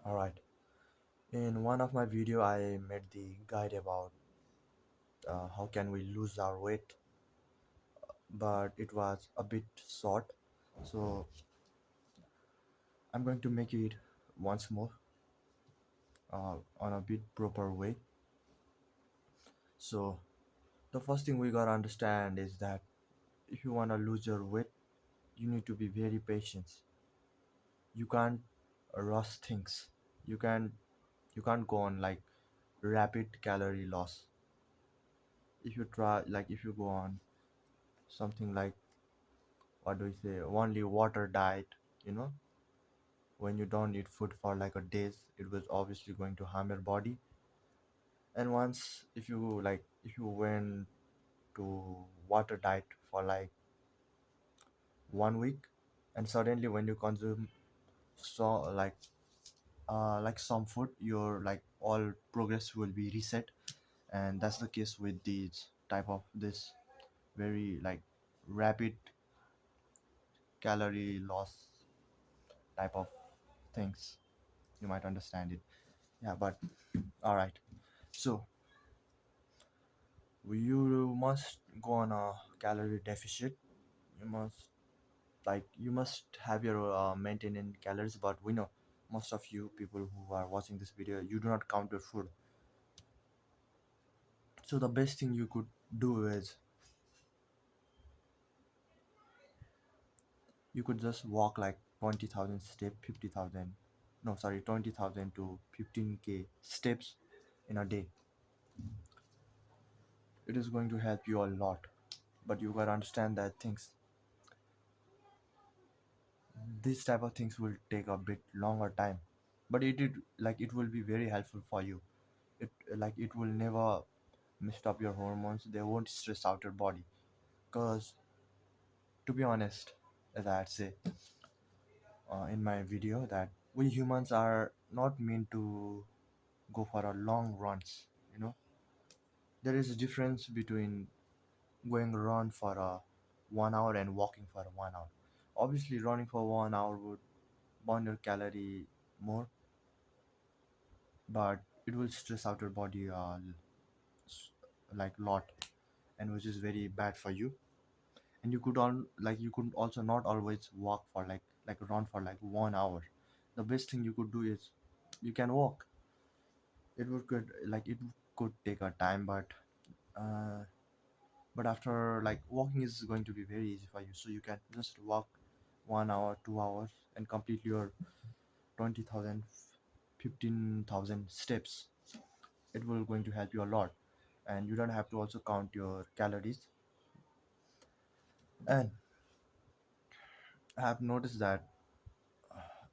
All right. In one of my video, I made the guide about how can we lose our weight, but it was a bit short. So I'm going to make it once more on a bit proper way. So the first thing we gotta understand is that if you wanna lose your weight, you need to be very patient. You can't rush things. You can you can't go on like rapid calorie loss. If you try like if you go on something like what do you say only water diet, you know, when you don't eat food for like a days, it was obviously going to harm your body. And once if you went to water diet for like 1 week, and suddenly when you consume so like some food, your like all progress will be reset. And that's the case with these type of this very like rapid calorie loss type of things. You might understand it. Yeah, but all right. So you must go on a calorie deficit. You must you must have your maintenance calories. But we know most of you people who are watching this video, you do not count your food. So the best thing you could do is you could just walk like 20,000 steps, 50,000. No, sorry, 20,000 to 15K steps in a day. It is going to help you a lot. But you gotta understand that these type of things will take a bit longer time, but it will be very helpful for you. It will never mess up your hormones. They won't stress out your body, because to be honest, as I had say in my video, that we humans are not meant to go for a long runs, you know. There is a difference between going run for a 1 hour and walking for a 1 hour. Obviously running for 1 hour would burn your calorie more, but it will stress out your body s- like lot, and which is very bad for you. And you could on like you could also not always walk for like run for like 1 hour. The best thing you could do is you can walk. It could take a time, uh but after like walking is going to be very easy for you, so you can just walk 1 hour, 2 hours, and complete your 20,000, 15,000 steps. It will going to help you a lot, and you don't have to also count your calories. And I have noticed that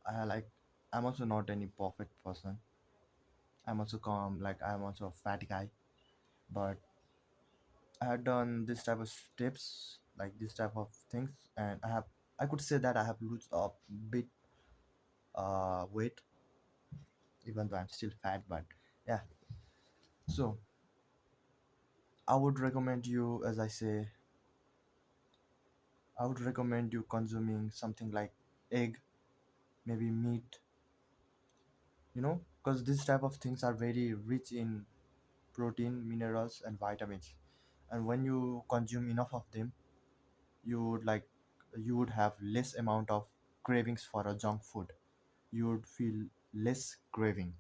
I like I'm also not any perfect person. I'm also I'm also a fat guy, but I had done this type of steps, like this type of things, and I could say that I have lose a bit weight, even though I'm still fat. But yeah, so I would recommend you, as I say, I would recommend you consuming something like egg, maybe meat, you know, because these type of things are very rich in protein, minerals, and vitamins. And when you consume enough of them, you would like you would have less amount of cravings for a junk food. You would feel less craving,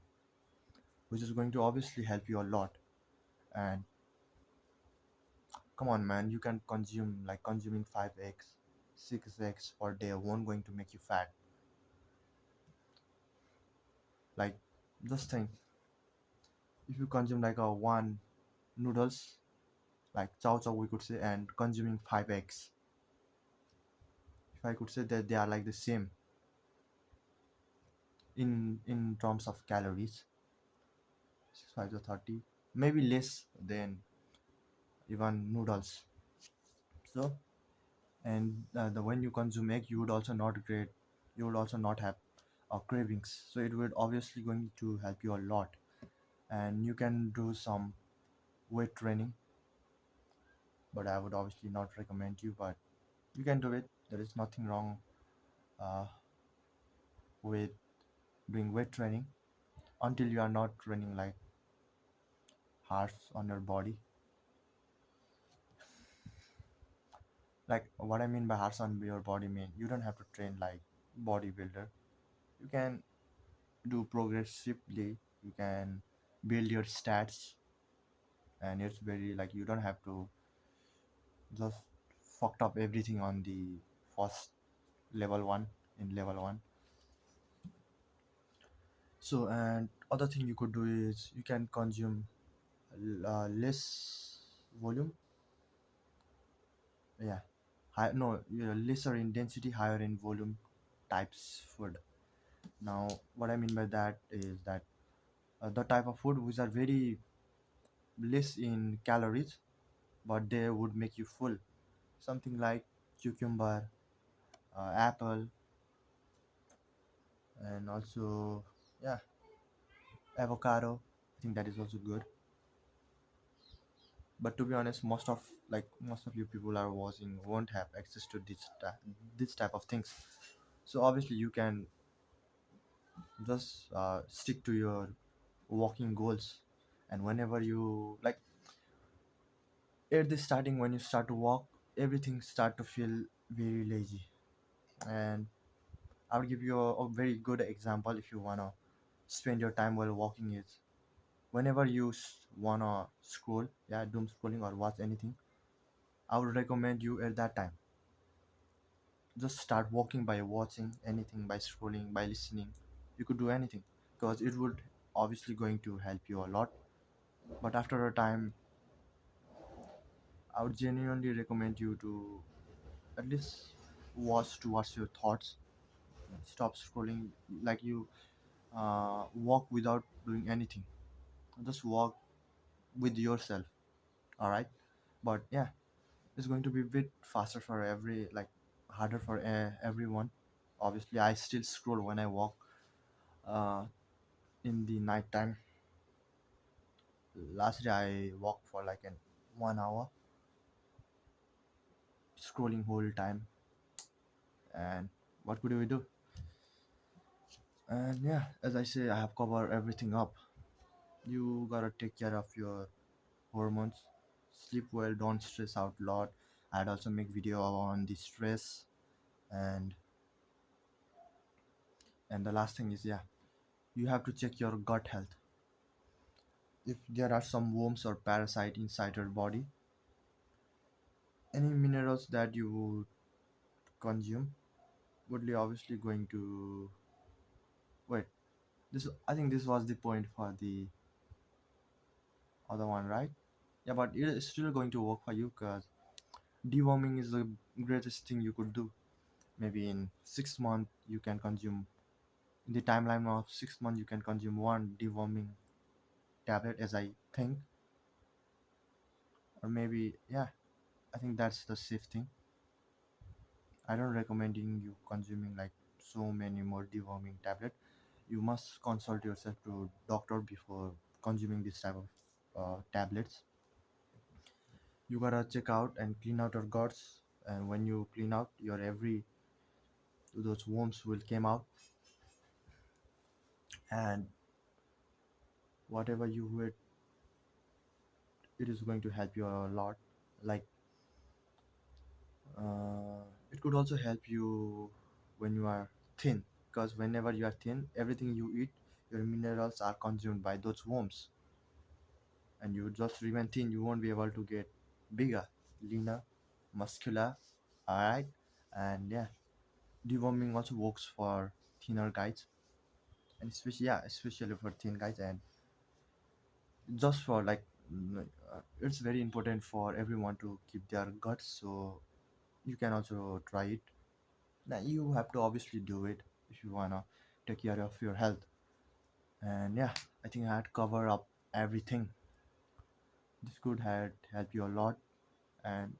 which is going to obviously help you a lot. And come on, man, you can consume like consuming 5 eggs, 6 eggs per day won't going to make you fat. Like, just think, if you consume like a one noodles, like chow chow we could say, and consuming 5 eggs, if I could say that they are like the same in terms of calories, 5 to 30, maybe less than even noodles. So, and the when you consume egg, you would also not have cravings. So it would obviously going to help you a lot. And you can do some weight training, but I would obviously not recommend you. But you can do it. There is nothing wrong uh, with doing weight training. until you are not running like harsh on your body. Like what I mean by harsh on your body mean you don't have to train like bodybuilder. You can do progressively. You can build your stats, and it's very like you don't have to just fucked up everything on the first level one in level one. So and other thing you could do is you can consume less volume. Yeah, no, yeah, lesser in density, higher in volume types food. Now what I mean by that is that the type of food which are very less in calories but they would make you full, something like cucumber, apple, and also yeah, avocado. I think that is also good. But to be honest, most of you people are watching won't have access to this type of things. So obviously you can just stick to your walking goals. And whenever you like at the starting when you start to walk, everything start to feel very lazy. And I'll give you a very good example if you wanna spend your time while walking is whenever you wanna scroll, yeah, doom scrolling or watch anything, I would recommend you at that time just start walking by watching anything, by scrolling, by listening. You could do anything because it would obviously going to help you a lot. But after a time, I would genuinely recommend you to at least watch towards your thoughts. Stop scrolling, like you walk without doing anything. Just walk with yourself. All right. But yeah, it's going to be a bit faster for every like harder for everyone. Obviously, I still scroll when I walk uh, in the night time. Last day I walked for like an 1 hour scrolling whole time. And what could we do? And yeah, as I say, I have covered everything up. You gotta take care of your hormones, sleep well, don't stress out a lot. I'd also make video on the stress. And and the last thing is, yeah, you have to check your gut health. If there are some worms or parasite inside your body, any minerals that you would consume would be obviously going to wait. This I think this was the point for the other one, right? Yeah, but it is still going to work for you because deworming is the greatest thing you could do. Maybe in 6 months you can consume, in the timeline of 6 months you can consume one deworming tablet, as I think. Or maybe yeah, I think that's the safe thing. I don't recommending you consuming like so many more deworming tablet. You must consult yourself to doctor before consuming this type of tablets. You gotta check out and clean out your guts, and when you clean out your every those worms will came out. And whatever you would, it is going to help you a lot. Like it could also help you when you are thin, because whenever you are thin, everything you eat, your minerals are consumed by those worms, and you just remain thin. You won't be able to get bigger, leaner, muscular. All right. And yeah, deworming also works for thinner guys, and especially yeah, especially for thin guys. And just for like it's very important for everyone to keep their guts, so you can also try it. Now you have to obviously do it if you wanna take care of your health. And yeah, I think I had covered up everything. This could had help you a lot. And